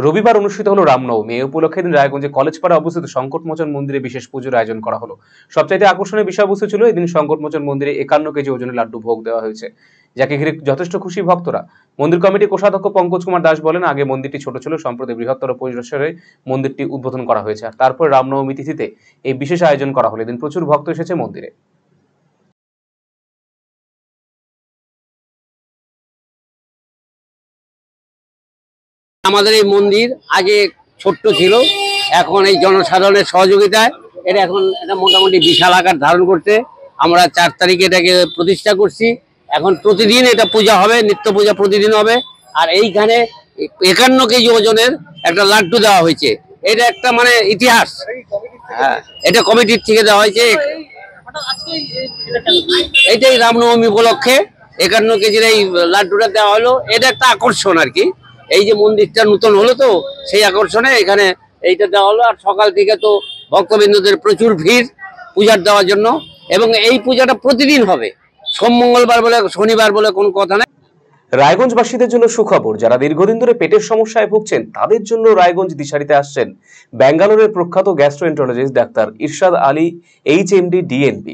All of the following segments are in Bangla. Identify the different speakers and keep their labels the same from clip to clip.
Speaker 1: রবিবার অনুষ্ঠিত হলো রামনবমী। এই উপলক্ষে দিন রায়গঞ্জে কলেজপাড়া অবস্থিত সংকটমোচন মন্দিরে বিশেষ পুজোর আয়োজন করা হলো। সবচাইতে আকর্ষণীয় বিষয়বস্তু ছিল এদিন সংকটমোচন মন্দিরে 51 কেজি ওজনের লাড্ডু ভোগ দেওয়া হয়েছে, যাকে ঘিরে যথেষ্ট খুশি ভক্তরা। মন্দির কমিটি কোষাধ্যক্ষ পঙ্কজ কুমার দাস বলেন, আগে মন্দিরটি ছোট ছিল, সম্প্রতি বৃহত্তর পরিসরে মন্দিরটি উদ্বোধন করা হয়েছে। আর তারপর রামনবমী তিথিতে এই বিশেষ আয়োজন করা হলো। এদিন প্রচুর ভক্ত এসেছে মন্দিরে।
Speaker 2: আমাদের এই মন্দির আগে ছোট্ট ছিল, এখন এই জনসাধারণের সহযোগিতায় এটা মোটামুটি বিশাল আকার ধারণ করছে। আমরা 4 তারিখে এটাকে প্রতিষ্ঠা করছি। এখন প্রতিদিন এটা পূজা হবে, নিত্য পূজা প্রতিদিন হবে। আর এইখানে 51 কেজি ওজনের একটা লাড্ডু দেওয়া হয়েছে। এটা একটা মানে ইতিহাস। হ্যাঁ, এটা কমিটির থেকে দেওয়া হয়েছে। এইটাই রামনবমী উপলক্ষে 51 কেজির এই লাড্ডুটা দেওয়া হলো। এটা একটা আকর্ষণ আর কি। এই যে মন্দিরটা নতুন হলো, তো সেই আকর্ষণে এখানে এইটা দেওয়া হলো। আর সকাল থেকে তো ভক্তবৃন্দদের প্রচুর ভিড় পূজার দেওয়ার জন্য, এবং এই পূজাটা প্রতিদিন হবে, সোম মঙ্গলবার বলে শনিবার বলে কোনো কথা নেই।
Speaker 1: রায়গঞ্জবাসীদের জন্য সুখবর, যারা দীর্ঘদিন ধরে পেটের সমস্যায় ভুগছেন তাদের জন্য রায়গঞ্জ দিশারিতে আসছেন ব্যাঙ্গালোরের প্রখ্যাত গ্যাস্ট্রোএন্টারোলজিস্ট ডাক্তার ইরশাদ আলী, HMD, DNB।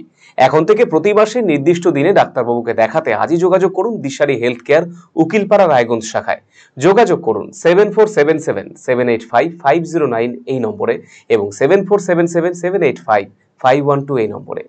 Speaker 1: এখন থেকে প্রতি মাসে নির্দিষ্ট দিনে ডাক্তারবাবুকে দেখাতে আজই যোগাযোগ করুন দিশারি হেলথ কেয়ার, উকিলপাড়া, রায়গঞ্জ শাখায়। যোগাযোগ করুন 7477785509 এই নম্বরে এবং 7477785512 এই নম্বরে।